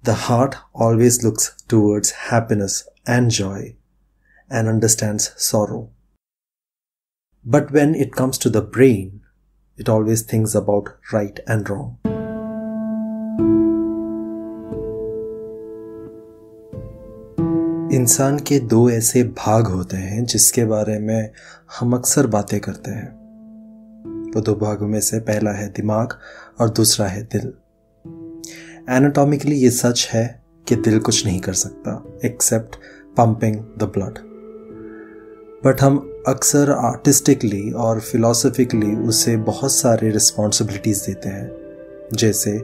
The heart always looks towards happiness and joy and understands sorrow. But when it comes to the brain, it always thinks about right and wrong. इंसान के दो ऐसे भाग होते हैं जिसके बारे में हम अक्सर बातें करते हैं। वो दो भागों में से पहला है दिमाग और दूसरा है दिल। एनाटॉमिकली ये सच है कि दिल कुछ नहीं कर सकता except pumping the blood, but हम अक्सर आर्टिस्टिकली और फिलॉसफिकली उसे बहुत सारे रिस्पॉन्सिबिलिटीज़ देते हैं, जैसे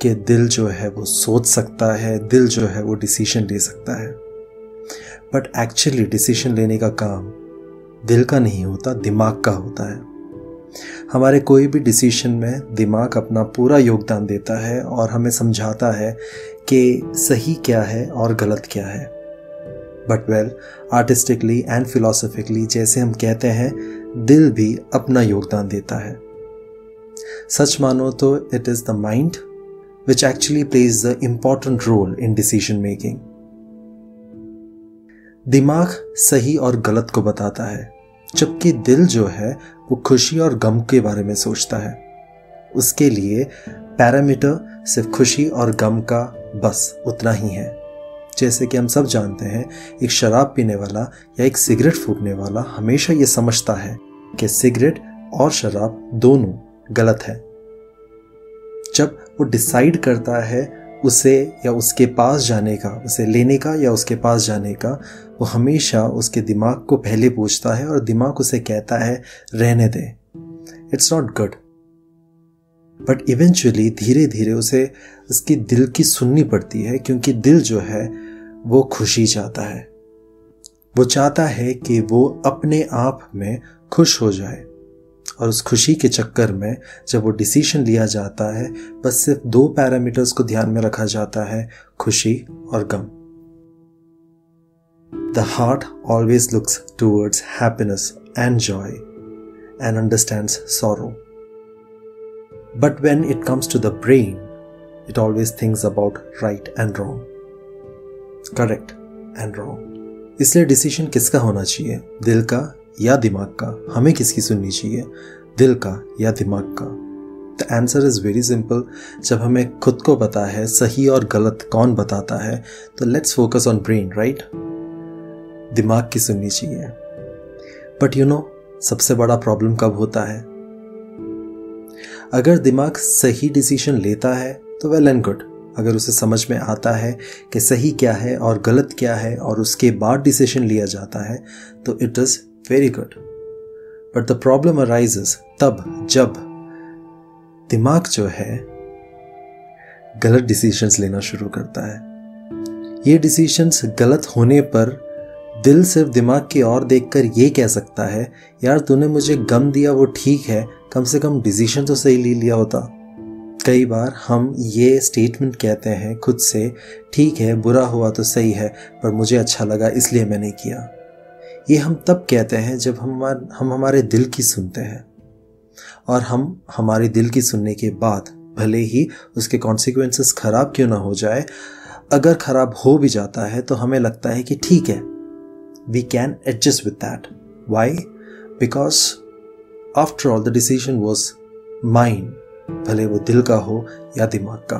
कि दिल जो है वो सोच सकता है, दिल जो है वो डिसीजन ले सकता है। बट एक्चुअली डिसीजन लेने का काम दिल का नहीं होता, दिमाग का होता है। हमारे कोई भी डिसीजन में दिमाग अपना पूरा योगदान देता है और हमें समझाता है कि सही क्या है और गलत क्या है। बट वेल, आर्टिस्टिकली एंड फिलॉसफिकली जैसे हम कहते हैं, दिल भी अपना योगदान देता है। सच मानो तो it is the mind which actually plays the important role in decision making. दिमाग सही और गलत को बताता है, जबकि दिल जो है वो खुशी और गम के बारे में सोचता है। उसके लिए पैरामीटर सिर्फ खुशी और गम का बस उतना ही है। जैसे कि हम सब जानते हैं, एक शराब पीने वाला या एक सिगरेट फूकने वाला हमेशा ये समझता है कि सिगरेट और शराब दोनों गलत है। जब वो डिसाइड करता है उसे या उसके पास जाने का, उसे लेने का या उसके पास जाने का, वो हमेशा उसके दिमाग को पहले पूछता है और दिमाग उसे कहता है रहने दे, it's not good. But eventually धीरे धीरे उसे उसकी दिल की सुननी पड़ती है, क्योंकि दिल जो है वो खुशी चाहता है। वो चाहता है कि वो अपने आप में खुश हो जाए, और उस खुशी के चक्कर में जब वो डिसीजन लिया जाता है, बस सिर्फ दो पैरामीटर्स को ध्यान में रखा जाता है, खुशी और गम। The heart always looks towards happiness and joy and understands sorrow. But when it comes to the brain, it always thinks about right and wrong, correct and wrong. इसलिए डिसीजन किसका होना चाहिए, दिल का या दिमाग का? हमें किसकी सुननी चाहिए, दिल का या दिमाग का? The answer is very simple. जब हमें खुद को पता है सही और गलत कौन बताता है, तो let's focus on brain, right? दिमाग की सुननी चाहिए। बट यू नो, सबसे बड़ा प्रॉब्लम कब होता है? अगर दिमाग सही डिसीजन लेता है तो वेल एंड गुड। अगर उसे समझ में आता है कि सही क्या है और गलत क्या है और उसके बाद डिसीजन लिया जाता है, तो it is very good. But the problem arises तब जब दिमाग जो है गलत डिसीजंस लेना शुरू करता है। ये डिसीजंस गलत होने पर दिल सिर्फ दिमाग की ओर देखकर ये कह सकता है, यार तूने मुझे गम दिया वो ठीक है, कम से कम डिसीजन तो सही ले लिया होता। कई बार हम ये स्टेटमेंट कहते हैं खुद से, ठीक है बुरा हुआ तो सही है, पर मुझे अच्छा लगा इसलिए मैंने किया। ये हम तब कहते हैं जब हम हमारे दिल की सुनते हैं, और हम हमारे दिल की सुनने के बाद भले ही उसके कॉन्सिक्वेंसेस खराब क्यों ना हो जाए, अगर खराब हो भी जाता है तो हमें लगता है कि ठीक है, we can adjust with that. Why? Because after all the decision was mine, भले वो दिल का हो या दिमाग का।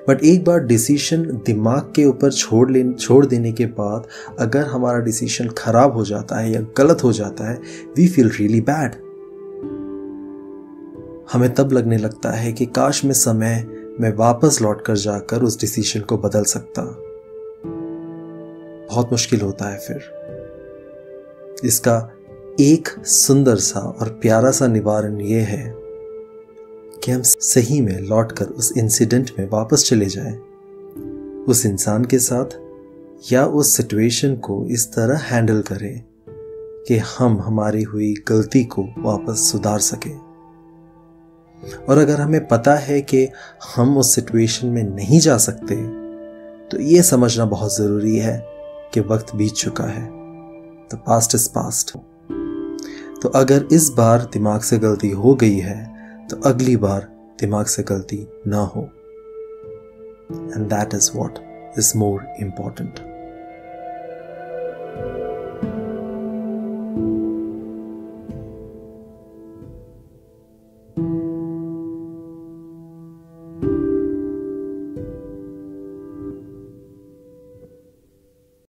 बट एक बार डिसीजन दिमाग के ऊपर छोड़ देने के बाद अगर हमारा डिसीजन खराब हो जाता है या गलत हो जाता है, we feel really bad. हमें तब लगने लगता है कि काश मैं समय में वापस लौट कर जाकर उस डिसीजन को बदल सकता। बहुत मुश्किल होता है फिर। इसका एक सुंदर सा और प्यारा सा निवारण ये है कि हम सही में लौटकर उस इंसिडेंट में वापस चले जाएं, उस इंसान के साथ या उस सिचुएशन को इस तरह हैंडल करें कि हम हमारी हुई गलती को वापस सुधार सकें। और अगर हमें पता है कि हम उस सिचुएशन में नहीं जा सकते, तो ये समझना बहुत ज़रूरी है कि वक्त बीत चुका है, द पास्ट इज पास्ट। तो अगर इस बार दिमाग से गलती हो गई है, तो अगली बार दिमाग से गलती ना हो। and that is what is more important.